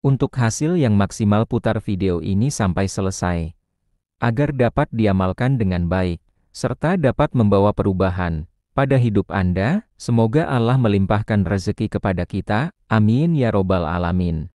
Untuk hasil yang maksimal, putar video ini sampai selesai, agar dapat diamalkan dengan baik, serta dapat membawa perubahan pada hidup Anda. Semoga Allah melimpahkan rezeki kepada kita, amin ya robbal alamin.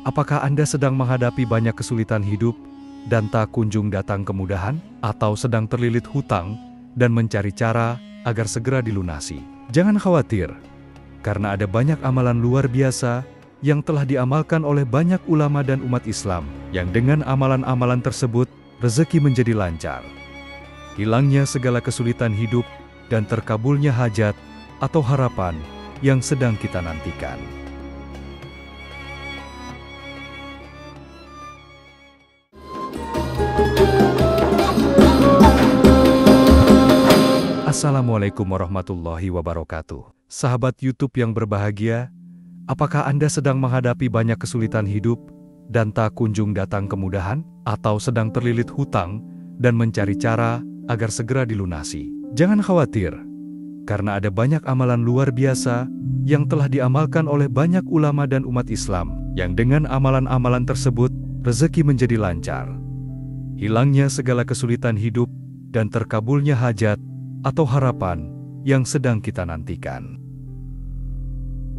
Apakah Anda sedang menghadapi banyak kesulitan hidup dan tak kunjung datang kemudahan? Atau sedang terlilit hutang dan mencari cara agar segera dilunasi? Jangan khawatir, karena ada banyak amalan luar biasa yang telah diamalkan oleh banyak ulama dan umat Islam, yang dengan amalan-amalan tersebut, rezeki menjadi lancar. Hilangnya segala kesulitan hidup dan terkabulnya hajat atau harapan yang sedang kita nantikan. Assalamualaikum warahmatullahi wabarakatuh. Sahabat YouTube yang berbahagia, apakah Anda sedang menghadapi banyak kesulitan hidup dan tak kunjung datang kemudahan? Atau sedang terlilit hutang dan mencari cara agar segera dilunasi? Jangan khawatir, karena ada banyak amalan luar biasa yang telah diamalkan oleh banyak ulama dan umat Islam, yang dengan amalan-amalan tersebut, rezeki menjadi lancar. Hilangnya segala kesulitan hidup dan terkabulnya hajat atau harapan yang sedang kita nantikan.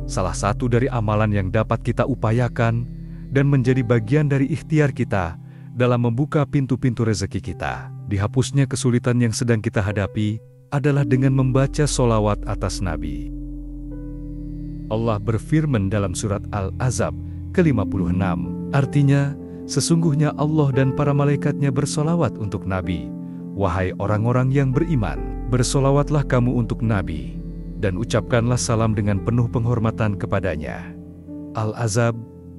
Salah satu dari amalan yang dapat kita upayakan dan menjadi bagian dari ikhtiar kita dalam membuka pintu-pintu rezeki kita, dihapusnya kesulitan yang sedang kita hadapi, adalah dengan membaca sholawat atas Nabi. Allah berfirman dalam surat Al-Ahzab ke-56, artinya, sesungguhnya Allah dan para malaikatnya bersolawat untuk Nabi. Wahai orang-orang yang beriman, bersolawatlah kamu untuk Nabi, dan ucapkanlah salam dengan penuh penghormatan kepadanya. Al-Ahzab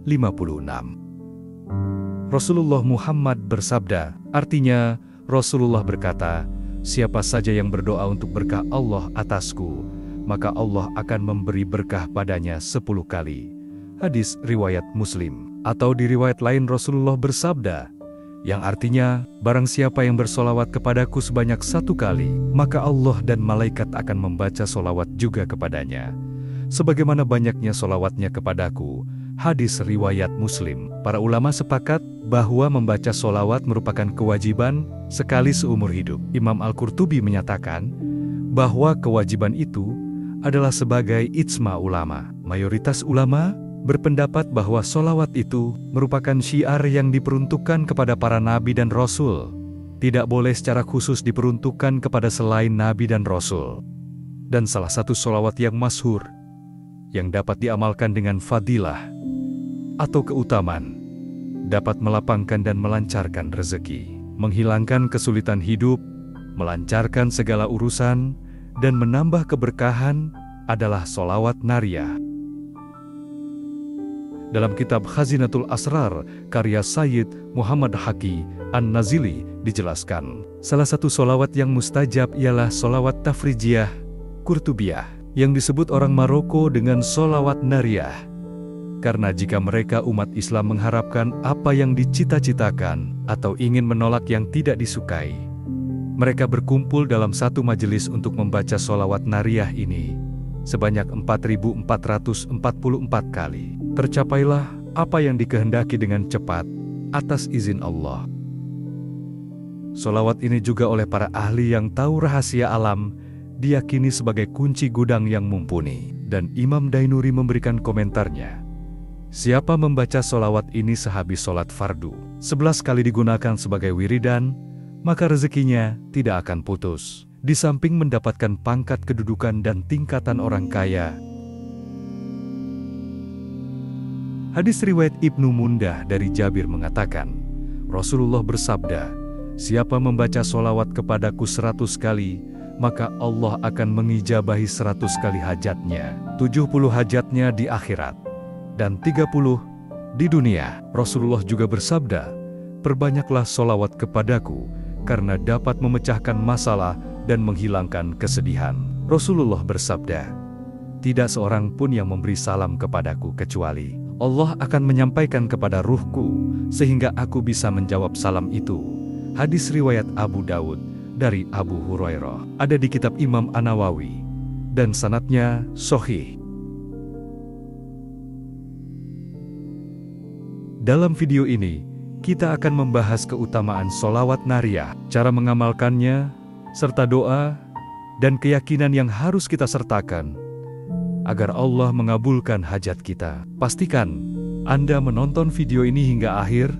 56. Rasulullah Muhammad bersabda, artinya, Rasulullah berkata, siapa saja yang berdoa untuk berkah Allah atasku, maka Allah akan memberi berkah padanya 10 kali. Hadis riwayat Muslim. Atau di riwayat lain Rasulullah bersabda, yang artinya, barang siapa yang bersolawat kepadaku sebanyak 1 kali, maka Allah dan malaikat akan membaca solawat juga kepadanya, sebagaimana banyaknya solawatnya kepadaku. Hadis riwayat Muslim. Para ulama sepakat bahwa membaca solawat merupakan kewajiban sekali seumur hidup. Imam Al-Qurtubi menyatakan bahwa kewajiban itu adalah sebagai ijma ulama. Mayoritas ulama berpendapat bahwa solawat itu merupakan syiar yang diperuntukkan kepada para nabi dan rasul. Tidak boleh secara khusus diperuntukkan kepada selain nabi dan rasul. Dan salah satu solawat yang masyhur, yang dapat diamalkan dengan fadilah atau keutamaan, dapat melapangkan dan melancarkan rezeki, menghilangkan kesulitan hidup, melancarkan segala urusan, dan menambah keberkahan adalah solawat nariyah. Dalam kitab Khazinatul Asrar, karya Sayyid Muhammad Haqi An-Nazili dijelaskan, salah satu solawat yang mustajab ialah solawat tafrijiyah Qurtubiyah, yang disebut orang Maroko dengan solawat nariyah. Karena jika mereka umat Islam mengharapkan apa yang dicita-citakan atau ingin menolak yang tidak disukai, mereka berkumpul dalam satu majelis untuk membaca solawat nariyah ini sebanyak 4.444 kali. Tercapailah apa yang dikehendaki dengan cepat atas izin Allah. Solawat ini juga oleh para ahli yang tahu rahasia alam diyakini sebagai kunci gudang yang mumpuni. Dan Imam Dainuri memberikan komentarnya. Siapa membaca solawat ini sehabis sholat fardu, 11 kali digunakan sebagai wiridan, maka rezekinya tidak akan putus. Di samping mendapatkan pangkat kedudukan dan tingkatan orang kaya. Hadis riwayat Ibnu Mundah dari Jabir mengatakan, Rasulullah bersabda, siapa membaca solawat kepadaku 100 kali, maka Allah akan mengijabahi 100 kali hajatnya, 70 hajatnya di akhirat, dan 30 di dunia. Rasulullah juga bersabda, perbanyaklah solawat kepadaku, karena dapat memecahkan masalah dan menghilangkan kesedihan. Rasulullah bersabda, "Tidak seorang pun yang memberi salam kepadaku kecuali Allah akan menyampaikan kepada ruhku sehingga aku bisa menjawab salam itu." Hadis riwayat Abu Daud dari Abu Hurairah, ada di kitab Imam An-Nawawi, dan sanadnya sahih. Dalam video ini, kita akan membahas keutamaan sholawat nariyah, cara mengamalkannya, serta doa dan keyakinan yang harus kita sertakan agar Allah mengabulkan hajat kita. Pastikan Anda menonton video ini hingga akhir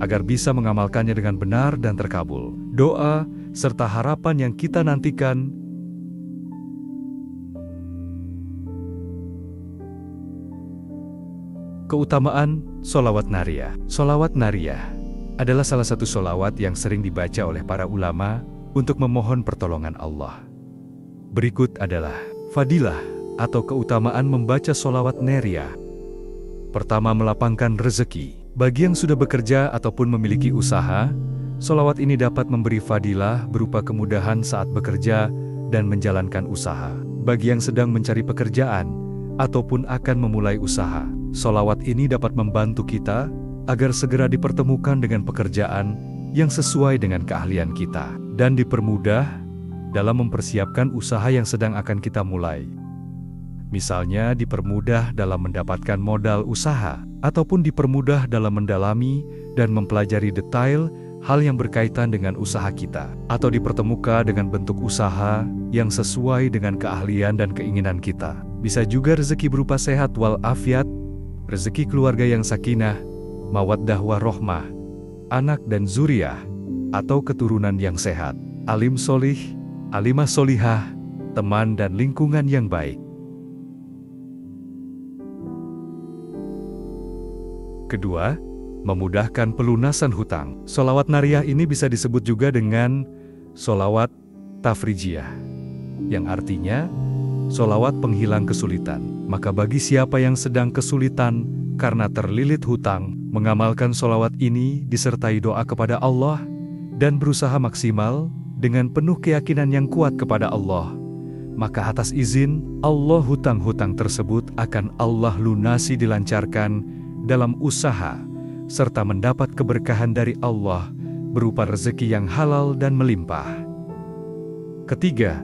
agar bisa mengamalkannya dengan benar dan terkabul. Doa serta harapan yang kita nantikan. Keutamaan sholawat nariyah. Sholawat nariyah adalah salah satu sholawat yang sering dibaca oleh para ulama untuk memohon pertolongan Allah. Berikut adalah fadilah atau keutamaan membaca sholawat nariyah. Pertama, melapangkan rezeki. Bagi yang sudah bekerja ataupun memiliki usaha, sholawat ini dapat memberi fadilah berupa kemudahan saat bekerja dan menjalankan usaha. Bagi yang sedang mencari pekerjaan ataupun akan memulai usaha, sholawat ini dapat membantu kita agar segera dipertemukan dengan pekerjaan yang sesuai dengan keahlian kita dan dipermudah dalam mempersiapkan usaha yang sedang akan kita mulai. Misalnya dipermudah dalam mendapatkan modal usaha, ataupun dipermudah dalam mendalami dan mempelajari detail hal yang berkaitan dengan usaha kita, atau dipertemukan dengan bentuk usaha yang sesuai dengan keahlian dan keinginan kita. Bisa juga rezeki berupa sehat walafiat, rezeki keluarga yang sakinah, mawaddah warohmah, anak dan zuriyah, atau keturunan yang sehat, alim solih, alimah solihah, teman dan lingkungan yang baik. Kedua, memudahkan pelunasan hutang. Sholawat nariyah ini bisa disebut juga dengan sholawat tafrijiyah, yang artinya sholawat penghilang kesulitan. Maka bagi siapa yang sedang kesulitan karena terlilit hutang, mengamalkan sholawat ini disertai doa kepada Allah dan berusaha maksimal dengan penuh keyakinan yang kuat kepada Allah, maka atas izin Allah hutang-hutang tersebut akan Allah lunasi, dilancarkan dalam usaha, serta mendapat keberkahan dari Allah berupa rezeki yang halal dan melimpah. Ketiga,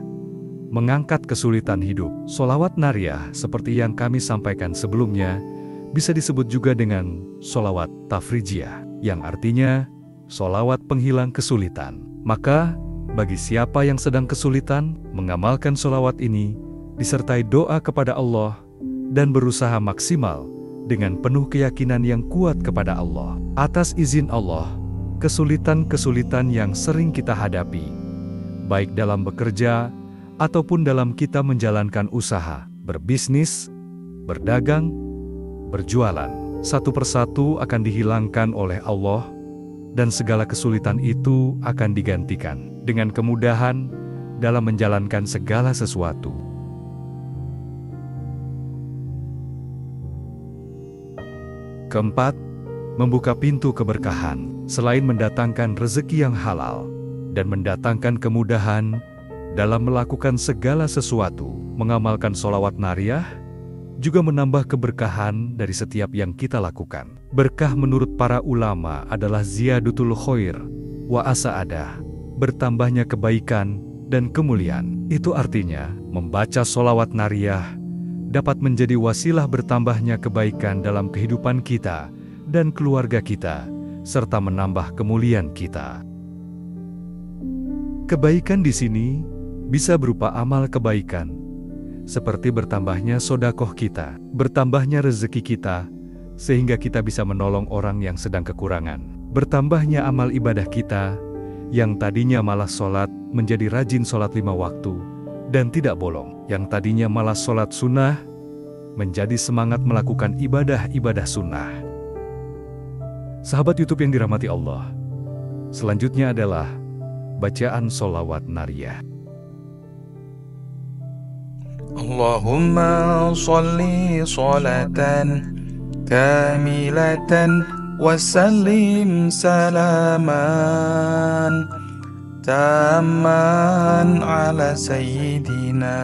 mengangkat kesulitan hidup. Sholawat nariyah seperti yang kami sampaikan sebelumnya bisa disebut juga dengan sholawat tafrijiyah, yang artinya sholawat penghilang kesulitan. Maka bagi siapa yang sedang kesulitan, mengamalkan sholawat ini disertai doa kepada Allah dan berusaha maksimal dengan penuh keyakinan yang kuat kepada Allah. Atas izin Allah, kesulitan-kesulitan yang sering kita hadapi, baik dalam bekerja ataupun dalam kita menjalankan usaha, berbisnis, berdagang, berjualan, satu persatu akan dihilangkan oleh Allah dan segala kesulitan itu akan digantikan dengan kemudahan dalam menjalankan segala sesuatu. Keempat, membuka pintu keberkahan. Selain mendatangkan rezeki yang halal dan mendatangkan kemudahan dalam melakukan segala sesuatu, mengamalkan sholawat nariyah juga menambah keberkahan dari setiap yang kita lakukan. Berkah menurut para ulama adalah ziyadutul khair wa asa'adah, bertambahnya kebaikan dan kemuliaan. Itu artinya, membaca sholawat nariyah dapat menjadi wasilah bertambahnya kebaikan dalam kehidupan kita dan keluarga kita, serta menambah kemuliaan kita. Kebaikan di sini bisa berupa amal kebaikan, seperti bertambahnya sedekah kita, bertambahnya rezeki kita, sehingga kita bisa menolong orang yang sedang kekurangan, bertambahnya amal ibadah kita, yang tadinya malas sholat menjadi rajin sholat 5 waktu, dan tidak bolong, yang tadinya malas sholat sunnah, menjadi semangat melakukan ibadah-ibadah sunnah. Sahabat YouTube yang dirahmati Allah, selanjutnya adalah bacaan sholawat nariyah. Allahumma sholli sholatan kamilatan wa sallim salaman تاما على سيدنا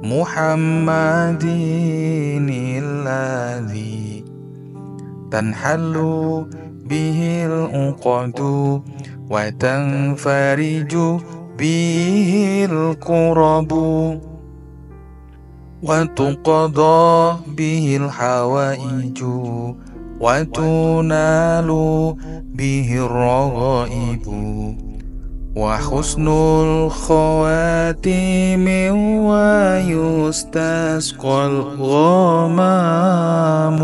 محمد الذي تنحل به العقد وتنفرج به الكرب وتقضى به الحوائج وتنال به الرغائب وحسن الخواتيم ويستسقى الغمام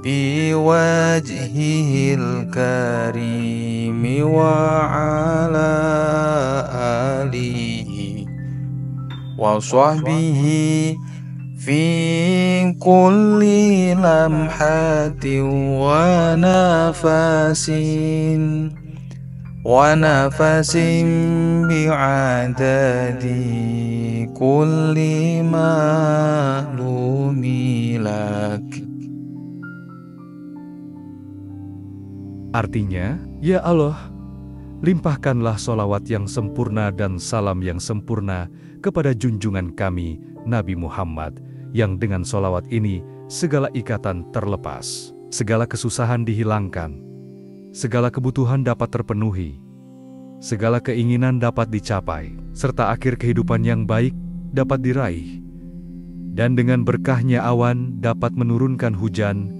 بوجهه الكريم وعلى آله وصحبه في كل لمحة ونفس بعدد كل معلوم لك. Artinya, ya Allah, limpahkanlah sholawat yang sempurna dan salam yang sempurna kepada junjungan kami, Nabi Muhammad, yang dengan sholawat ini segala ikatan terlepas, segala kesusahan dihilangkan, segala kebutuhan dapat terpenuhi, segala keinginan dapat dicapai, serta akhir kehidupan yang baik dapat diraih. Dan dengan berkahnya awan dapat menurunkan hujan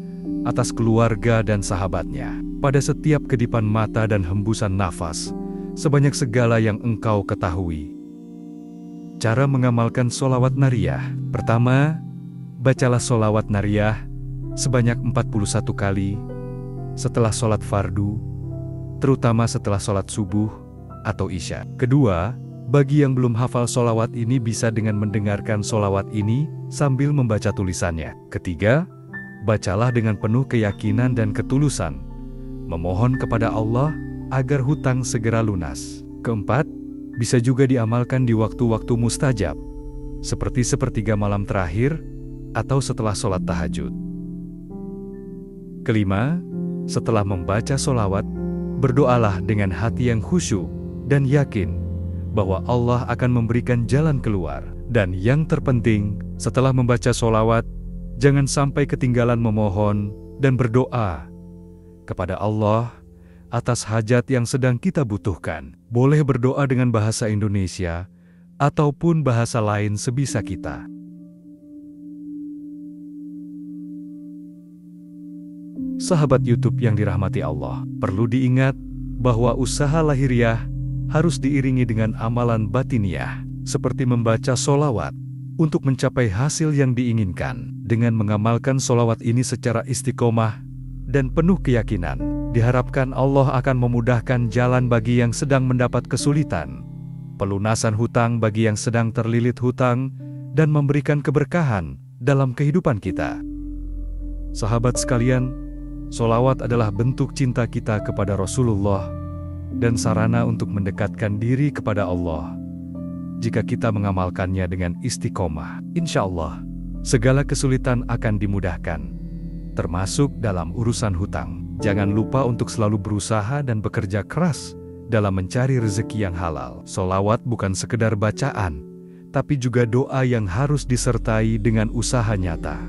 atas keluarga dan sahabatnya, pada setiap kedipan mata dan hembusan nafas, sebanyak segala yang engkau ketahui. Cara mengamalkan sholawat nariyah. Pertama, bacalah sholawat nariyah sebanyak 41 kali setelah sholat fardu, terutama setelah sholat subuh atau isya. Kedua, bagi yang belum hafal sholawat ini bisa dengan mendengarkan sholawat ini sambil membaca tulisannya. Ketiga, bacalah dengan penuh keyakinan dan ketulusan, memohon kepada Allah agar hutang segera lunas. Keempat, bisa juga diamalkan di waktu-waktu mustajab, seperti sepertiga malam terakhir atau setelah sholat tahajud. Kelima, setelah membaca sholawat, berdoalah dengan hati yang khusyuk dan yakin bahwa Allah akan memberikan jalan keluar. Dan yang terpenting, setelah membaca sholawat, jangan sampai ketinggalan memohon dan berdoa kepada Allah atas hajat yang sedang kita butuhkan. Boleh berdoa dengan bahasa Indonesia ataupun bahasa lain sebisa kita. Sahabat YouTube yang dirahmati Allah, perlu diingat bahwa usaha lahiriah harus diiringi dengan amalan batiniah, seperti membaca sholawat untuk mencapai hasil yang diinginkan. Dengan mengamalkan sholawat ini secara istiqomah dan penuh keyakinan, diharapkan Allah akan memudahkan jalan bagi yang sedang mendapat kesulitan, pelunasan hutang bagi yang sedang terlilit hutang, dan memberikan keberkahan dalam kehidupan kita. Sahabat sekalian, sholawat adalah bentuk cinta kita kepada Rasulullah dan sarana untuk mendekatkan diri kepada Allah. Jika kita mengamalkannya dengan istiqomah, insya Allah, segala kesulitan akan dimudahkan, termasuk dalam urusan hutang. Jangan lupa untuk selalu berusaha dan bekerja keras dalam mencari rezeki yang halal. Sholawat bukan sekedar bacaan, tapi juga doa yang harus disertai dengan usaha nyata.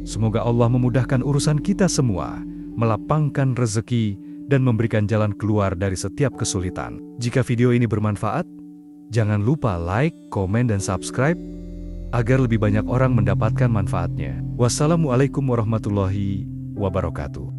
Semoga Allah memudahkan urusan kita semua, melapangkan rezeki, dan memberikan jalan keluar dari setiap kesulitan. Jika video ini bermanfaat, jangan lupa like, komen, dan subscribe agar lebih banyak orang mendapatkan manfaatnya. Wassalamualaikum warahmatullahi wabarakatuh.